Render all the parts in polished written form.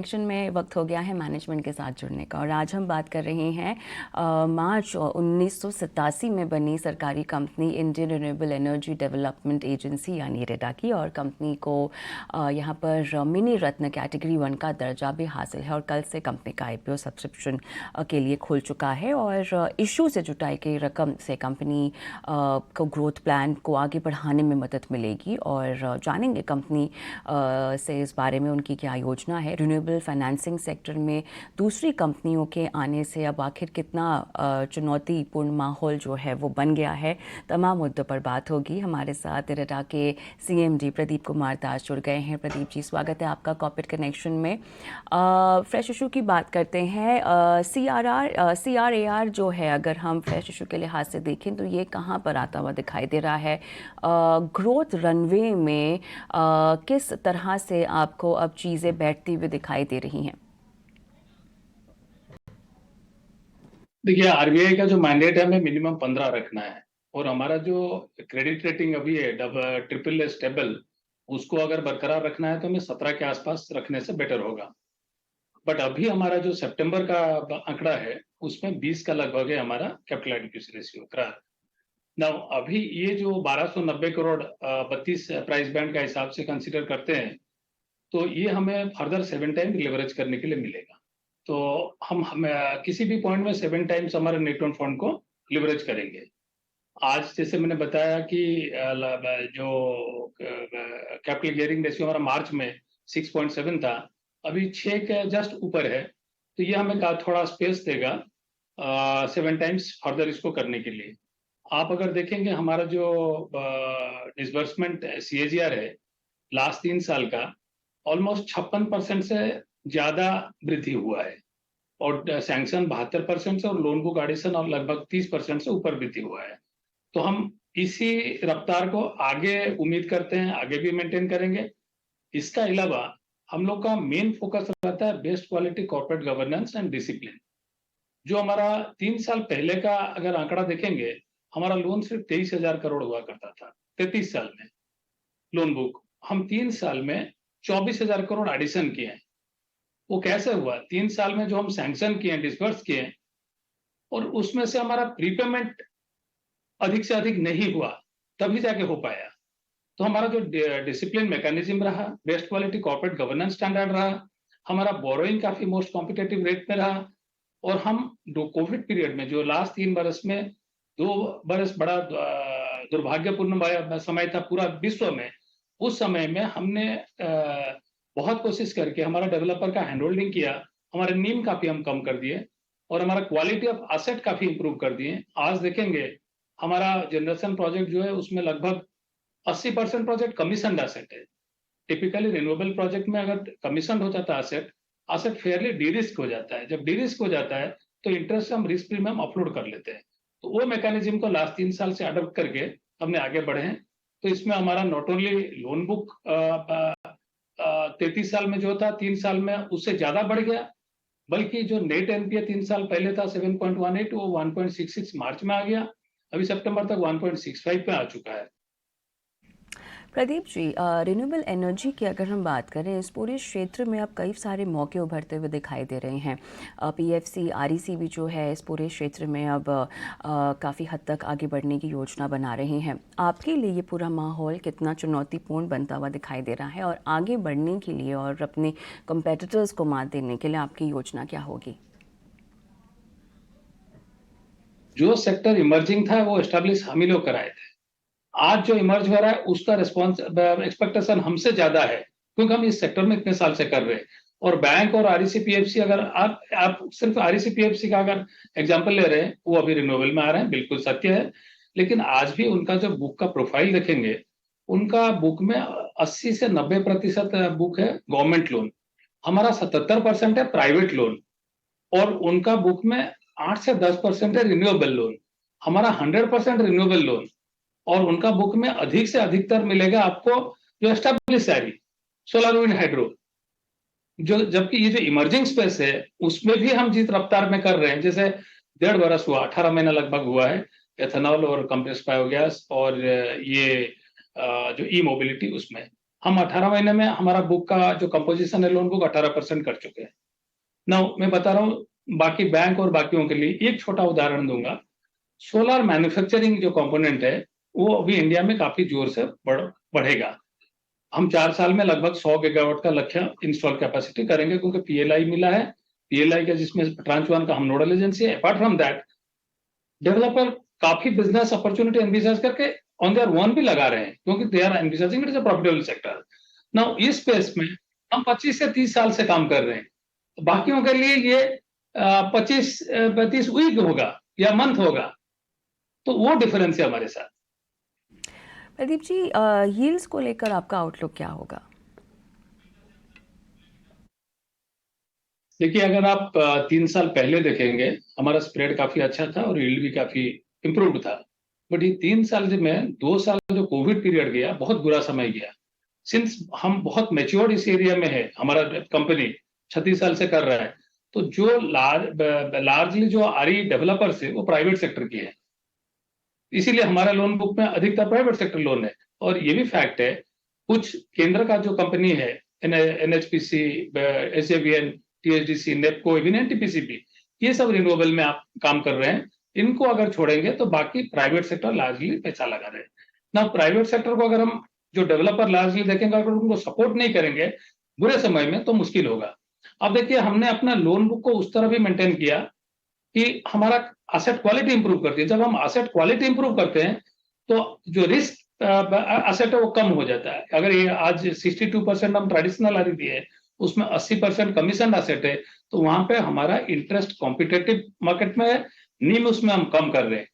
Section में वक्त हो गया है मैनेजमेंट के साथ जुड़ने का और आज हम बात कर रहे हैं मार्च 1987 में बनी सरकारी company Indian renewable energy development agency यानी इरेडा की। और कंपनी को यहाँ पर मिनी रत्न कैटेगरी 1 का दर्जा भी हासिल है और कल से कंपनी का आईपीओ सब्सक्रिप्शन के लिए खुल चुका है। और इशू से जुटाई गई रकम से कंपनी को ग्रोथ प्लान को आगे बढ़ाने में मदद मिलेगी। और जानेंगे कंपनी से इस बारे में उनकी क्या योजना है। रिन्यूएबल फाइनेंसिंग सेक्टर में दूसरी कंपनियों के आने से अब आखिर कितना चुनौतीपूर्ण माहौल जो है वो बन गया है, तमाम मुद्दों पर बात होगी। हमारे साथ इरेडा के सीएमडी प्रदीप कुमार दास जुड़ गए हैं। प्रदीप जी, स्वागत है आपका कॉर्पोरेट कनेक्शन में। फ्रेश इशू की बात करते हैं। CRAR जो है, अगर हम फ्रेश इशू के लिहाज से देखें तो ये कहाँ पर आता हुआ दिखाई दे रहा है? ग्रोथ रनवे में किस तरह से आपको अब चीज़ें बैठती हुई दिखाई दे रही हैं? देखिए, आरबीआई का जो मैंडेट है हमें मिनिमम 15 रखना है और हमारा जो क्रेडिट रेटिंग अभी है ट्रिपल ए स्टेबल, उसको अगर बरकरार रखना है तो हमें 17 के आसपास रखने से बेटर होगा। बट अभी हमारा जो सितंबर का आंकड़ा है उसमें 20 का लगभग है हमारा कैपिटल एडिक्वेसी रेशियो करार। नाउ अभी ये जो 1290 करोड़ 32 प्राइस बैंड का हिसाब से कंसीडर करते हैं तो ये हमें फर्दर 7 टाइम लेवरेज करने के लिए मिलेगा। तो हम किसी भी पॉइंट में 7 टाइम्स हमारे नेट ऑन फंड को लिवरेज करेंगे। आज जैसे मैंने बताया कि जो कैपिटल गियरिंग रेशियो हमारा मार्च में 6.7 था, अभी 6 के जस्ट ऊपर है। तो ये हमें थोड़ा स्पेस देगा 7 टाइम्स फर्दर इसको करने के लिए। आप अगर देखेंगे हमारा जो डिसबर्समेंट CAGR है लास्ट 3 साल का, ऑलमोस्ट 56% से ज्यादा वृद्धि हुआ है और सैंक्शन 72% से और लोन बुक एडिशन और लगभग 30% से ऊपर वृद्धि हुआ है। तो हम इसी रफ्तार को आगे उम्मीद करते हैं आगे भी मेंटेन करेंगे। इसका अलावा हम लोग का मेन फोकस रहता है best quality corporate governance and discipline. जो हमारा 3 साल पहले का अगर आंकड़ा देखेंगे, हमारा लोन सिर्फ 23,000 करोड़ हुआ करता था 33 साल में लोन बुक। हम 3 साल में 24,000 करोड़ एडिशन किए हैं। वो कैसे हुआ? 3 साल में जो हम सैंक्शन किए, डिसबर्स किए और उसमें से हमारा प्रीपेमेंट अधिक से अधिक नहीं हुआ, तभी जाके हो पाया। तो हमारा जो डिसिप्लिन मैकेनिज्म रहा, best quality corporate governance standard रहा, हमारा बोरोइंग काफी मोस्ट कॉम्पिटेटिव रेट में रहा। और हम कोविड पीरियड में जो लास्ट 3 बरस में 2 बरस बड़ा दुर्भाग्यपूर्ण समय था पूरा विश्व में, उस समय में हमने बहुत कोशिश करके हमारा डेवलपर का हैंड होल्डिंग किया, हमारे नीम काफी हम कम कर दिए और हमारा क्वालिटी ऑफ एसेट काफी इंप्रूव कर दिए। आज देखेंगे हमारा जनरेशन प्रोजेक्ट जो है उसमें लगभग 80% प्रोजेक्ट कमीशन एसेट है। टिपिकली रिन्यूएबल प्रोजेक्ट में अगर कमीशन हो जाता है एसेट फेयरली डी रिस्क हो जाता है। जब डी रिस्क हो जाता है तो इंटरेस्ट हम रिस्क प्रीमियम अपलोड कर लेते हैं। तो वो मैकेनिज्म को लास्ट 3 साल से अडॉप्ट करके हमने आगे बढ़े हैं। तो इसमें हमारा नॉट ओनली लोन बुक 33 साल में जो था 3 साल में उससे ज्यादा बढ़ गया, बल्कि जो नेट एनपीए 3 साल पहले था 7.18 वो 1.66 मार्च में आ गया, अभी सितंबर तक 1.65 पे आ चुका है। प्रदीप जी, रिन्यूएबल एनर्जी की अगर हम बात करें, इस पूरे क्षेत्र में अब कई सारे मौके उभरते हुए दिखाई दे रहे हैं। PFC REC भी जो है इस पूरे क्षेत्र में अब काफ़ी हद तक आगे बढ़ने की योजना बना रहे हैं। आपके लिए ये पूरा माहौल कितना चुनौतीपूर्ण बनता हुआ दिखाई दे रहा है और आगे बढ़ने के लिए और अपने कंपेटिटर्स को मात देने के लिए आपकी योजना क्या होगी? जो सेक्टर इमर्जिंग था वो एस्टेब्लिश हम ही लोग कराए थे। आज जो इमर्ज हो रहा है उसका रिस्पॉन्स एक्सपेक्टेशन हमसे ज्यादा है, क्योंकि हम इस सेक्टर में इतने साल से कर रहे हैं। और बैंक और REC PFC, अगर आप सिर्फ REC PFC का अगर एग्जांपल ले रहे हैं, वो अभी रिन्यूएबल में आ रहे हैं, बिल्कुल सत्य है। लेकिन आज भी उनका जो बुक का प्रोफाइल देखेंगे, उनका बुक में 80 से 90% बुक है गवर्नमेंट लोन, हमारा 77% है प्राइवेट लोन और उनका बुक में 8 से 10% है रिन्यूएबल लोन, हमारा 100% रिन्यूएबल लोन। और उनका बुक में अधिक से अधिकतर मिलेगा आपको जो एस्टेब्लिश है, सोलर विंड हाइड्रो। जो जबकि ये जो इमर्जिंग स्पेस है उसमें भी हम जिस रफ्तार में कर रहे हैं, जैसे 1.5 बरस हुआ, 18 महीना लगभग हुआ है एथेनॉल और कंप्रेस्ड बायोगैस और ये जो ई मोबिलिटी उसमें, हम 18 महीने में हमारा बुक का जो कंपोजिशन है लोन बुक 18% कर चुके हैं। नाउ मैं बता रहा हूँ बाकी बैंक और बाकियों के लिए एक छोटा उदाहरण दूंगा। सोलर मैन्युफैक्चरिंग जो कंपोनेंट है वो अभी इंडिया में काफी जोर से बढ़ेगा। हम 4 साल में लगभग 100 गीगावाट का लक्ष्य इंस्टॉल कैपेसिटी करेंगे, क्योंकि पीएलआई मिला है। पीएलआई का जिसमें ट्रांच 1 का हम नोडल एजेंसी है। अपार्ट फ्रॉम दैट डेवलपर काफी बिजनेस अपॉर्चुनिटी एनविसाइज करके ऑन देयर ओन भी लगा रहे हैं, क्योंकि they are envisaging it is a profitable sector. Now इस स्पेस में हम 25 से 30 साल से काम कर रहे हैं। बाकियों के लिए ये 25-32 वीक होगा या मंथ होगा, तो वो डिफरेंस है हमारे साथ। प्रदीप जी, यील्ड्स को लेकर आपका आउटलुक क्या होगा? देखिए, अगर आप 3 साल पहले देखेंगे, हमारा स्प्रेड काफी अच्छा था और यील्ड भी काफी इम्प्रूव्ड था। बट ये 3 साल में 2 साल जो कोविड पीरियड गया, बहुत बुरा समय गया। सिंस हम बहुत मैच्योर्ड इस एरिया में है, हमारा कंपनी 36 साल से कर रहा है, तो जो लार्जली जो आरई डेवलपर्स है वो प्राइवेट सेक्टर की है। इसीलिए हमारा लोन बुक में अधिकतर प्राइवेट सेक्टर लोन है। और ये भी फैक्ट है, कुछ केंद्र का जो कंपनी है, NHPC, SJVN, THDC, NEEPCO, even NTPC, ये सब रिन्यूएबल में आप काम कर रहे हैं। इनको अगर छोड़ेंगे तो बाकी प्राइवेट सेक्टर लार्जली पैसा लगा रहे हैं ना। प्राइवेट सेक्टर को अगर हम जो डेवलपर लार्जली देखेंगे, अगर उनको सपोर्ट नहीं करेंगे बुरे समय में, तो मुश्किल होगा। अब देखिए, हमने अपना लोन बुक को उस तरह भी मेंटेन किया कि हमारा एसेट क्वालिटी इंप्रूव करती है। जब हम एसेट क्वालिटी इंप्रूव करते हैं तो जो रिस्क एसेट है वो कम हो जाता है। अगर ये आज 62% हम ट्रेडिशनल आरई दिए, उसमें 80% कमीशन एसेट है, तो वहां पे हमारा इंटरेस्ट कॉम्पिटेटिव मार्केट में है, नीम उसमें हम कम कर रहे हैं।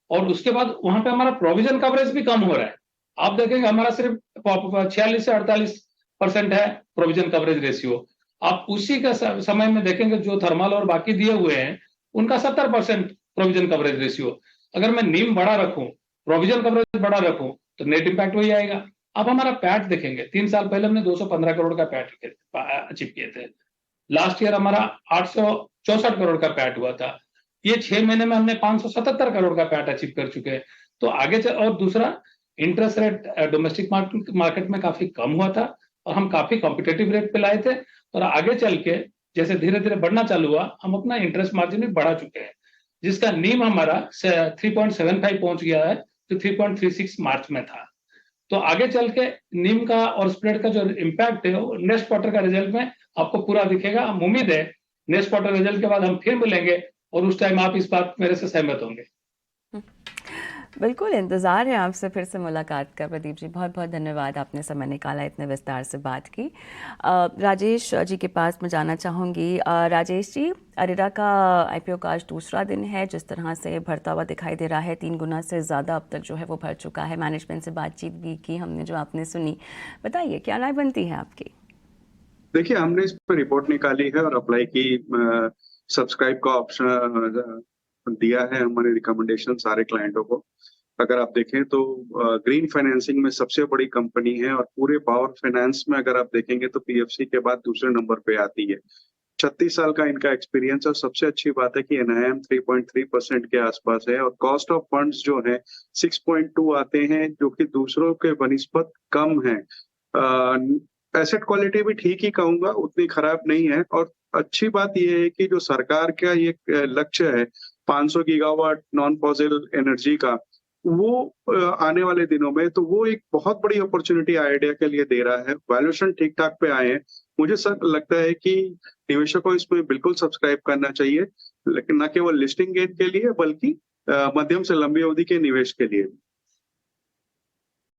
और उसके बाद वहां पे हमारा प्रोविजन कवरेज भी कम हो रहा है। आप देखेंगे हमारा सिर्फ 46 से 48% है प्रोविजन कवरेज रेशियो। आप उसी का समय में देखेंगे जो थर्मल और बाकी दिए हुए हैं उनका 70% प्रोविजन कवरेज रेशियो। अगर मैं नीम बड़ा रखूं, प्रोविजन कवरेज बड़ा रखूं, तो नेट इंपैक्ट वही आएगा। अब हमारा पैट देखेंगे, 3 साल पहले हमने 215 करोड़ का पैट अचीव किए थे। लास्ट ईयर हमारा 864 करोड़ का पैट हुआ था। ये 6 महीने में हमने 577 करोड़ का पैट अचीव कर चुके हैं। तो आगे और दूसरा, इंटरेस्ट रेट डोमेस्टिक मार्केट में काफी कम हुआ था और हम काफी कॉम्पिटेटिव रेट पे लाए थे। और आगे चल के जैसे धीरे धीरे बढ़ना चालू हुआ, हम अपना इंटरेस्ट मार्जिन भी बढ़ा चुके हैं, जिसका नीम हमारा 3.75 पहुंच गया है, जो 3.36 मार्च में था। तो आगे चल के नीम का और स्प्रेड का जो इम्पैक्ट है वो नेक्स्ट क्वार्टर का रिजल्ट में आपको पूरा दिखेगा। हम उम्मीद है नेक्स्ट क्वार्टर रिजल्ट के बाद हम फिर मिलेंगे और उस टाइम आप इस बात मेरे से सहमत होंगे। बिल्कुल, इंतज़ार है आपसे फिर से मुलाकात का। प्रदीप जी, बहुत बहुत धन्यवाद, आपने समय निकाला, इतने विस्तार से बात की। राजेश जी के पास मैं जाना चाहूँगी। राजेश जी, अरेरा का आईपीओ का आज दूसरा दिन है, जिस तरह से भरता हुआ दिखाई दे रहा है, 3 गुना से ज़्यादा अब तक जो है वो भर चुका है। मैनेजमेंट से बातचीत भी की हमने, जो आपने सुनी, बताइए क्या राय बनती है आपकी? देखिए, हमने इस पर रिपोर्ट निकाली है और अप्लाई की, सब्सक्राइब का ऑप्शन दिया है हमारे रिकमेंडेशन सारे क्लाइंटों को। अगर आप देखें तो ग्रीन फाइनेंसिंग में सबसे बड़ी कंपनी है और पूरे पावर फाइनेंस में अगर आप देखेंगे तो पीएफसी के बाद दूसरे नंबर पे आती है। 36 साल का इनका एक्सपीरियंस, और सबसे अच्छी बात है कि एनआईएम 3.3% के आसपास है और कॉस्ट ऑफ फंड्स जो है 6.2 आते हैं, जो कि दूसरों के बनिस्बत कम है। एसेट क्वालिटी भी ठीक ही कहूंगा, उतनी खराब नहीं है। और अच्छी बात यह है कि जो सरकार का ये लक्ष्य है 500 गीगावाट नॉन फॉसिल एनर्जी का, वो आने वाले दिनों में, तो वो एक बहुत बड़ी अपॉर्चुनिटी आइडिया के लिए दे रहा है। वैल्यूएशन ठीक ठाक पे आए हैं। मुझे सर लगता है कि निवेशकों को इसमें बिल्कुल सब्सक्राइब करना चाहिए, लेकिन न केवल लिस्टिंग गेन के लिए बल्कि मध्यम से लंबी अवधि के निवेश के लिए।